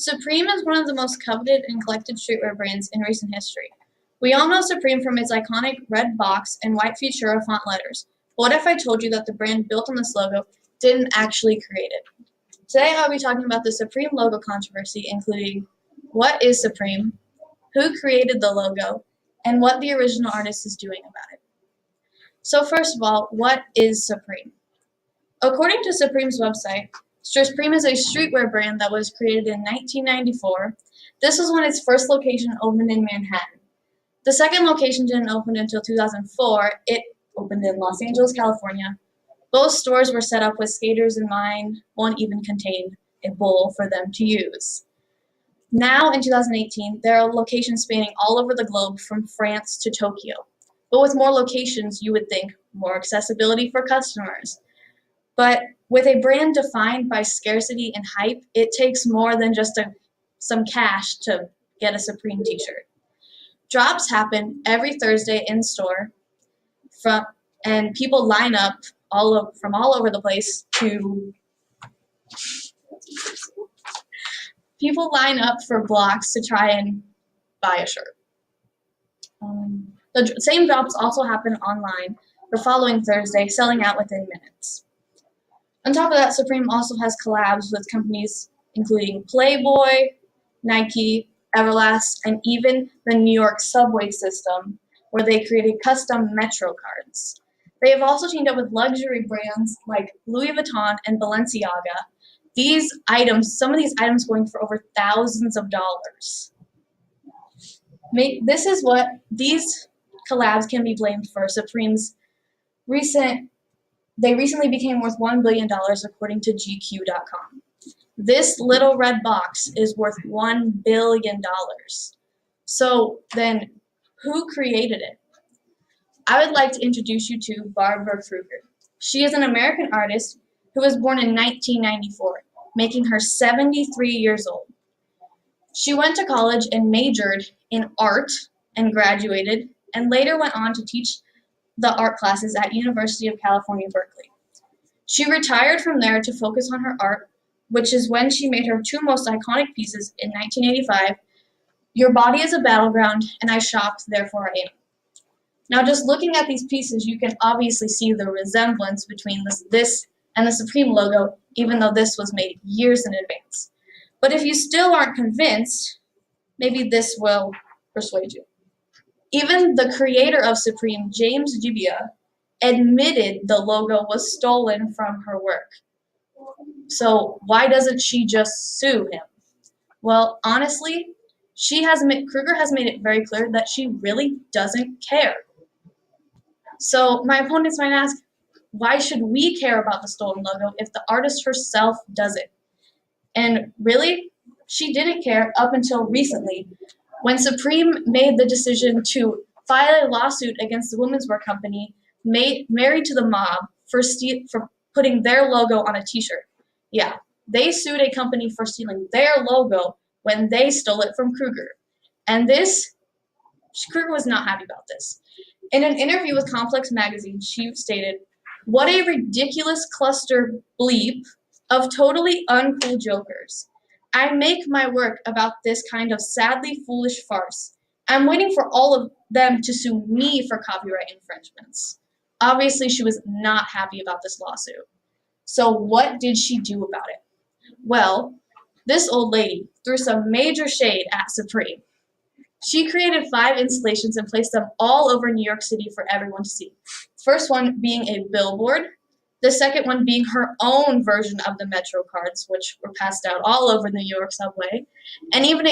Supreme is one of the most coveted and collected streetwear brands in recent history. We all know Supreme from its iconic red box and white Futura font letters. But what if I told you that the brand built on this logo didn't actually create it? Today I'll be talking about the Supreme logo controversy, including what is Supreme, who created the logo, and what the original artist is doing about it. So first of all, what is Supreme? According to Supreme's website, Supreme is a streetwear brand that was created in 1994. This was when its first location opened in Manhattan. The second location didn't open until 2004. It opened in Los Angeles, California. Both stores were set up with skaters in mind. One even contained a bowl for them to use. Now, in 2018, there are locations spanning all over the globe from France to Tokyo. But with more locations, you would think more accessibility for customers. But with a brand defined by scarcity and hype, it takes more than just some cash to get a Supreme t-shirt. Drops happen every Thursday in store, and people line up from all over the place people line up for blocks to try and buy a shirt. The same drops also happen online the following Thursday, selling out within minutes. On top of that, Supreme also has collabs with companies including Playboy, Nike, Everlast, and even the New York subway system, where they created custom Metro cards. They have also teamed up with luxury brands like Louis Vuitton and Balenciaga. Some of these items going for over thousands of dollars. This is what these collabs can be blamed for. Supreme's they recently became worth $1 billion according to GQ.com. This little red box is worth $1 billion. So then, who created it? I would like to introduce you to Barbara Kruger. She is an American artist who was born in 1994, making her 73 years old. She went to college and majored in art and graduated, and later went on to teach the art classes at University of California, Berkeley. She retired from there to focus on her art, which is when she made her two most iconic pieces in 1985, Your Body is a Battleground, and I Shopped, Therefore I Am. Now, just looking at these pieces, you can obviously see the resemblance between this and the Supreme logo, even though this was made years in advance. But if you still aren't convinced, maybe this will persuade you. Even the creator of Supreme, James Gibbia, admitted the logo was stolen from her work. So why doesn't she just sue him? Well, honestly, Kruger has made it very clear that she really doesn't care. So my opponents might ask, why should we care about the stolen logo if the artist herself doesn't? And really, she didn't care up until recently, when Supreme made the decision to file a lawsuit against the women's wear company, Married to the Mob, for putting their logo on a t-shirt. Yeah, they sued a company for stealing their logo when they stole it from Kruger. And Kruger was not happy about this. In an interview with Complex magazine, she stated, "What a ridiculous cluster bleep of totally uncool jokers. I make my work about this kind of sadly foolish farce. I'm waiting for all of them to sue me for copyright infringements." Obviously, she was not happy about this lawsuit. So what did she do about it? Well, this old lady threw some major shade at Supreme. She created 5 installations and placed them all over New York City for everyone to see. First one being a billboard, the second one being her own version of the Metro cards, which were passed out all over the New York subway, and even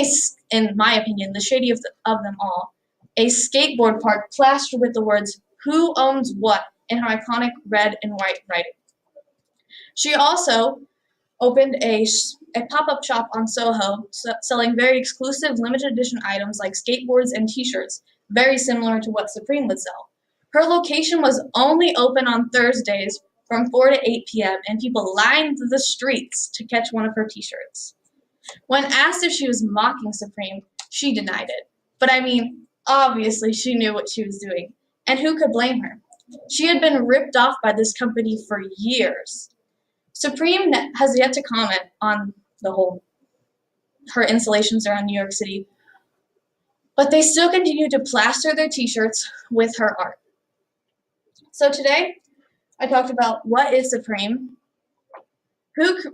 in my opinion, the shadiest of them all, a skateboard park plastered with the words, "Who owns what?" in her iconic red and white writing. She also opened a pop-up shop on Soho, selling very exclusive limited edition items like skateboards and t-shirts, very similar to what Supreme would sell. Her location was only open on Thursdays from 4 to 8 p.m., and people lined the streets to catch one of her t-shirts. When asked if she was mocking Supreme, she denied it. But I mean, obviously she knew what she was doing, and who could blame her? She had been ripped off by this company for years. Supreme has yet to comment on the whole her installations around New York City. But they still continue to plaster their t-shirts with her art. So today, I talked about what is Supreme,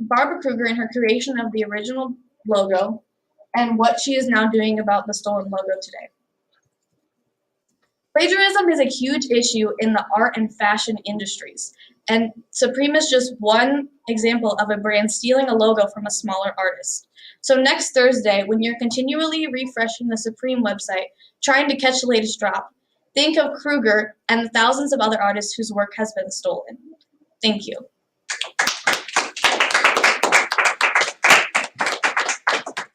Barbara Kruger and her creation of the original logo, and what she is now doing about the stolen logo today. Plagiarism is a huge issue in the art and fashion industries, and Supreme is just one example of a brand stealing a logo from a smaller artist. So next Thursday, when you're continually refreshing the Supreme website, trying to catch the latest drop, think of Kruger and the thousands of other artists whose work has been stolen. Thank you.